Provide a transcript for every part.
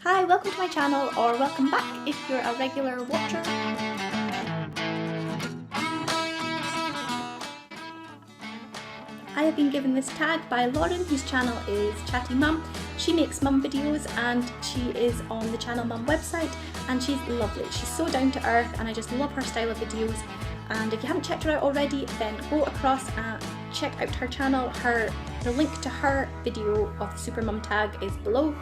Hi, welcome to my channel, or welcome back if you're a regular watcher. I have been given this tag by Lauren, whose channel is Chatty Mum. She makes mum videos and she is on the Channel Mum website, and she's lovely. She's so down to earth and I just love her style of videos. And if you haven't checked her out already, then go across and check out her channel. The link to her video of the Super Mum tag is below.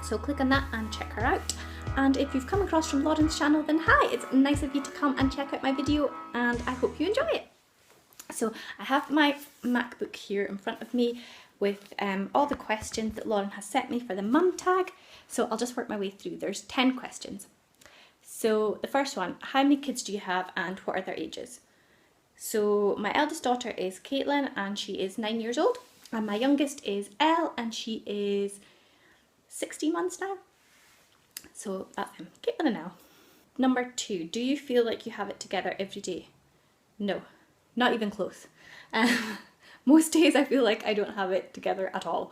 So click on that and check her out. And if you've come across from Lauren's channel, then hi, it's nice of you to come and check out my video, and I hope you enjoy it. So I have my MacBook here in front of me with all the questions that Lauren has sent me for the mum tag. So I'll just work my way through. There's 10 questions. So the first one, how many kids do you have and what are their ages? So my eldest daughter is Caitlin and she is 9 years old. And my youngest is Elle and she is 16 months now. So that's him, Caitlin and Elle. Number 2, do you feel like you have it together every day? No, not even close. Most days I feel like I don't have it together at all.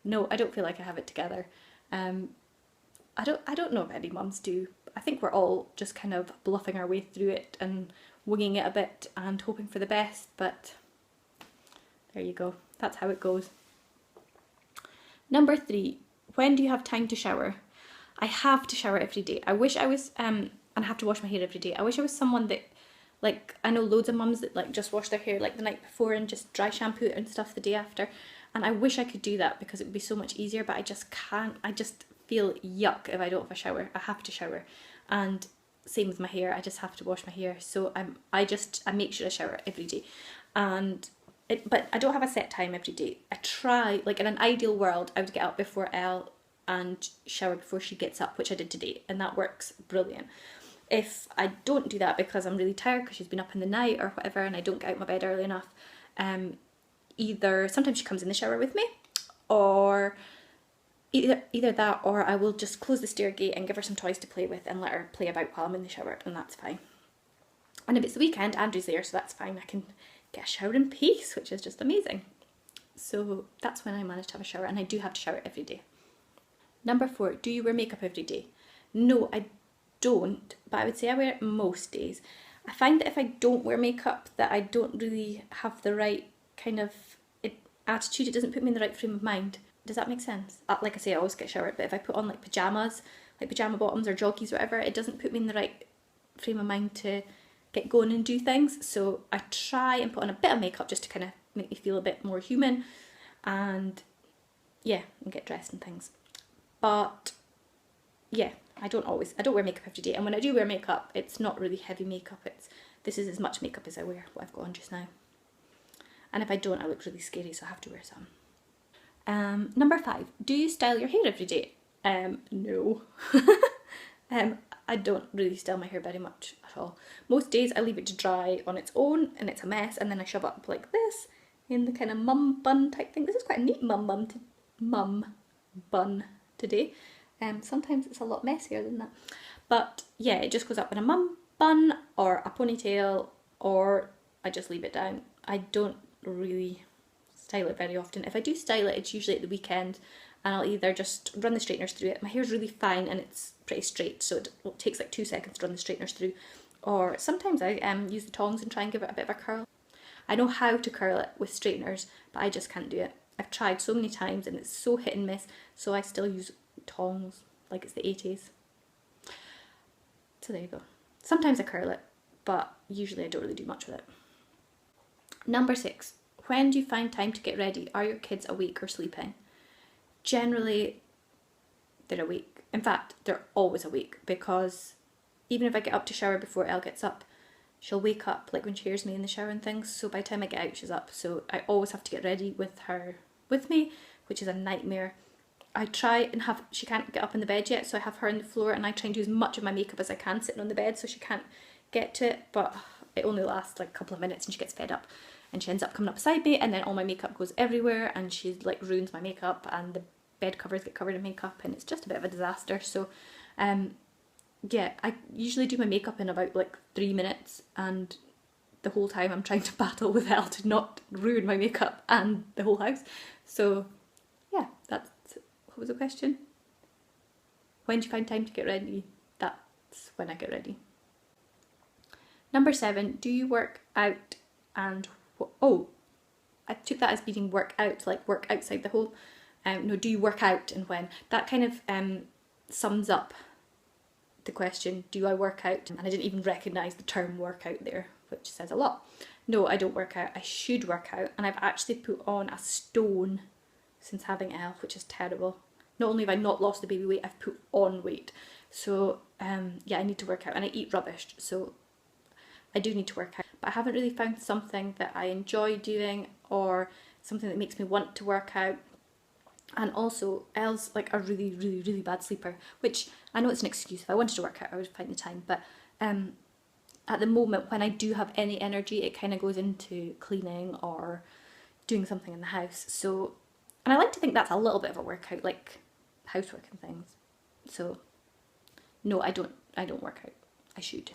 No, I don't feel like I have it together. I don't know if any mums do. I think we're all just kind of bluffing our way through it and winging it a bit and hoping for the best, but there you go. That's how it goes. Number 3, when do you have time to shower? I have to shower every day. I wish I was, and I have to wash my hair every day. I wish I was someone that, like, I know loads of mums that like just wash their hair like the night before and just dry shampoo it and stuff the day after. And I wish I could do that because it would be so much easier, but I just can't. I just feel yuck if I don't have a shower. I have to shower. And same with my hair. I just have to wash my hair. So I make sure I shower every day. But I don't have a set time every day. I try, like in an ideal world, I would get up before Elle and shower before she gets up, which I did today, and that works brilliant. If I don't do that because I'm really tired because she's been up in the night or whatever and I don't get out of my bed early enough, either sometimes she comes in the shower with me, or either that, or I will just close the stair gate and give her some toys to play with and let her play about while I'm in the shower, and that's fine. And if it's the weekend, Andrew's there, so that's fine. I can get a shower in peace, which is just amazing. So that's when I manage to have a shower, and I do have to shower every day. Number 4, do you wear makeup every day? No, I don't, but I would say I wear it most days. I find that if I don't wear makeup, that I don't really have the right kind of attitude. It doesn't put me in the right frame of mind. Does that make sense? Like I say, I always get showered, but if I put on like pyjamas, like pyjama bottoms or joggies, whatever, it doesn't put me in the right frame of mind to get going and do things. So I try and put on a bit of makeup just to kind of make me feel a bit more human, and yeah, and get dressed and things. But yeah, I don't wear makeup every day, and when I do wear makeup, it's not really heavy makeup. This is as much makeup as I wear, what I've got on just now. And if I don't, I look really scary, so I have to wear some. Number 5, do you style your hair every day? No. I don't really style my hair very much at all. Most days I leave it to dry on its own and it's a mess, and then I shove up like this in the kind of mum bun type thing. This is quite a neat mum bun today. Sometimes it's a lot messier than that. But yeah, it just goes up in a mum bun or a ponytail, or I just leave it down. I don't really style it very often. If I do style it, it's usually at the weekend, and I'll either just run the straighteners through it. My hair's really fine and it's pretty straight, so it takes like 2 seconds to run the straighteners through. Or sometimes I use the tongs and try and give it a bit of a curl. I know how to curl it with straighteners, but I just can't do it. I've tried so many times and it's so hit and miss, so I still use tongs like it's the 80s. So there you go. Sometimes I curl it, but usually I don't really do much with it. Number 6, when do you find time to get ready? Are your kids awake or sleeping? Generally, they're awake. In fact, they're always awake, because even if I get up to shower before Elle gets up, she'll wake up like when she hears me in the shower and things, so by the time I get out she's up. So I always have to get ready with her with me, which is a nightmare. I try and she can't get up in the bed yet, so I have her on the floor and I try and do as much of my makeup as I can sitting on the bed so she can't get to it, but it only lasts like a couple of minutes and she gets fed up and she ends up coming up beside me, and then all my makeup goes everywhere and she like ruins my makeup and the bed covers get covered in makeup and it's just a bit of a disaster. So yeah, I usually do my makeup in about like 3 minutes, and the whole time I'm trying to battle with Elle to not ruin my makeup and the whole house. So yeah, what was the question? when do you find time to get ready? That's when I get ready. Number 7, do you work out and oh, I took that as meaning work out, like work outside the home. No, do you work out and when? That kind of sums up the question, do I work out? And I didn't even recognise the term workout there, which says a lot. No, I don't work out. I should work out, and I've actually put on a stone since having Elle, which is terrible. Not only have I not lost the baby weight, I've put on weight. So yeah, I need to work out, and I eat rubbish, so I do need to work out. But I haven't really found something that I enjoy doing or something that makes me want to work out. And also, Elle's like a really, really, really bad sleeper, which I know it's an excuse. If I wanted to work out, I would find the time. But at the moment, when I do have any energy, it kind of goes into cleaning or doing something in the house. So, and I like to think that's a little bit of a workout, like housework and things. So, no, I don't work out. I should.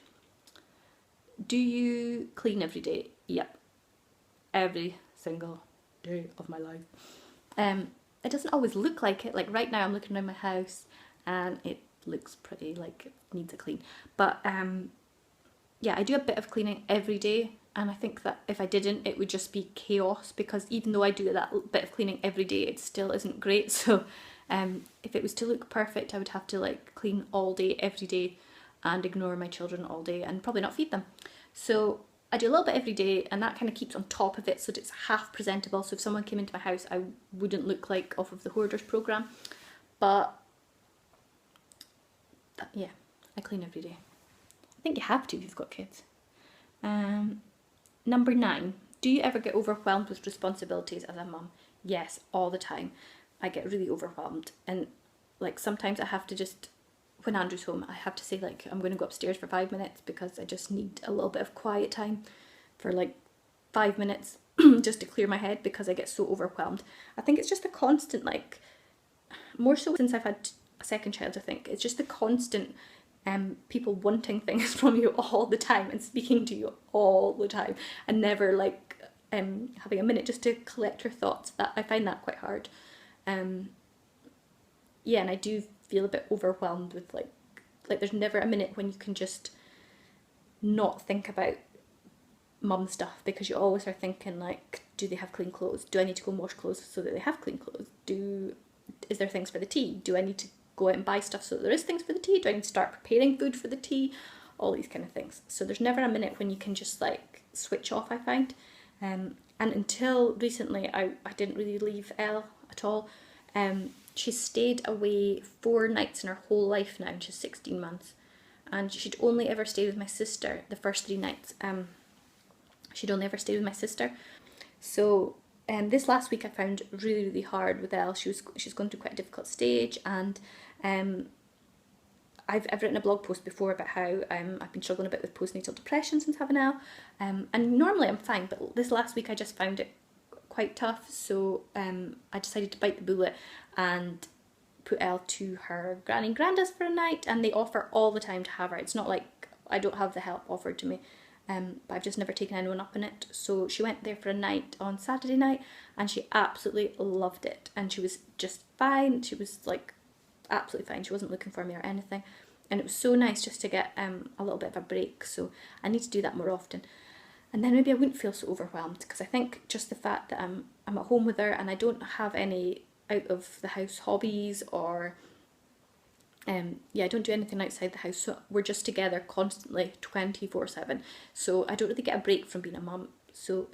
Do you clean every day? Yep. Every single day of my life. It doesn't always look like it. Like right now I'm looking around my house and it looks pretty, like it needs a clean. But yeah, I do a bit of cleaning every day, and I think that if I didn't, it would just be chaos, because even though I do that bit of cleaning every day, it still isn't great. So if it was to look perfect, I would have to like clean all day, every day, and ignore my children all day and probably not feed them. So I do a little bit every day, and that kind of keeps on top of it so that it's half presentable. So if someone came into my house, I wouldn't look like off of the Hoarders programme. But yeah, I clean every day. I think you have to if you've got kids. Number 9, do you ever get overwhelmed with responsibilities as a mum? Yes, all the time. I get really overwhelmed, and like sometimes I have to just, when Andrew's home, I have to say like I'm going to go upstairs for 5 minutes because I just need a little bit of quiet time for like 5 minutes just to clear my head, because I get so overwhelmed. I think it's just a constant, like, more so since I've had a second child, I think it's just the constant people wanting things from you all the time and speaking to you all the time, and never like having a minute just to collect your thoughts. That I find that quite hard. Yeah, and I do feel a bit overwhelmed with like there's never a minute when you can just not think about mum stuff, because you always are thinking like, do they have clean clothes? Do I need to go and wash clothes so that they have clean clothes? Is there things for the tea? Do I need to go out and buy stuff so that there is things for the tea? Do I need to start preparing food for the tea? All these kind of things. So there's never a minute when you can just like switch off, I find. And until recently, I didn't really leave Elle at all. She's stayed away 4 nights in her whole life now, and she's 16 months. And she'd only ever stayed with my sister the first 3 nights. She'd only ever stayed with my sister. So this last week I found really, really hard with Elle. She's going through quite a difficult stage, and I've written a blog post before about how I've been struggling a bit with postnatal depression since having Elle. And normally I'm fine, but this last week I just found it quite tough. So I decided to bite the bullet and put Elle to her granny and granddad's for a night, and they offer all the time to have her. It's not like I don't have the help offered to me. But I've just never taken anyone up on it. So she went there for a night on Saturday night, and she absolutely loved it, and she was just fine. She was like absolutely fine. She wasn't looking for me or anything, and it was so nice just to get a little bit of a break. So I need to do that more often, and then maybe I wouldn't feel so overwhelmed, because I think just the fact that I'm at home with her and I don't have any out of the house hobbies, or yeah, I don't do anything outside the house, so we're just together constantly 24/7, so I don't really get a break from being a mum. So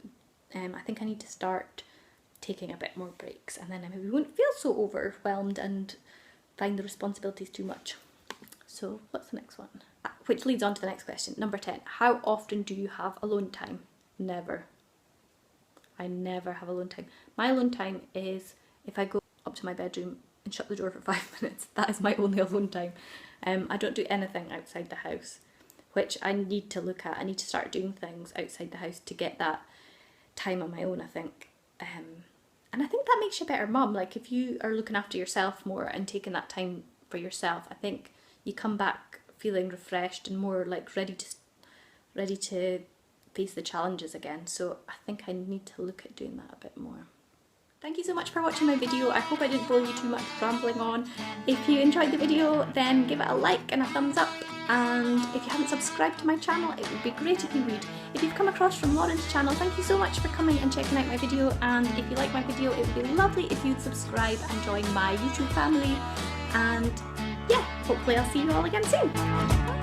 I think I need to start taking a bit more breaks, and then I maybe won't feel so overwhelmed and find the responsibilities too much. So what's the next one? Which leads on to the next question. Number 10, how often do you have alone time? Never. I never have alone time. My alone time is if I go up to my bedroom and shut the door for 5 minutes. That is my only alone time. I don't do anything outside the house, which I need to look at. I need to start doing things outside the house to get that time on my own, I think. And I think that makes you a better mum. Like if you are looking after yourself more and taking that time for yourself, I think you come back feeling refreshed and more like ready to face the challenges again. So I think I need to look at doing that a bit more. Thank you so much for watching my video. I hope I didn't bore you too much rambling on. If you enjoyed the video, then give it a like and a thumbs up. And if you haven't subscribed to my channel, it would be great if you would. If you've come across from Lauren's channel, thank you so much for coming and checking out my video. And if you like my video, it would be lovely if you'd subscribe and join my YouTube family. And yeah, hopefully I'll see you all again soon. Bye.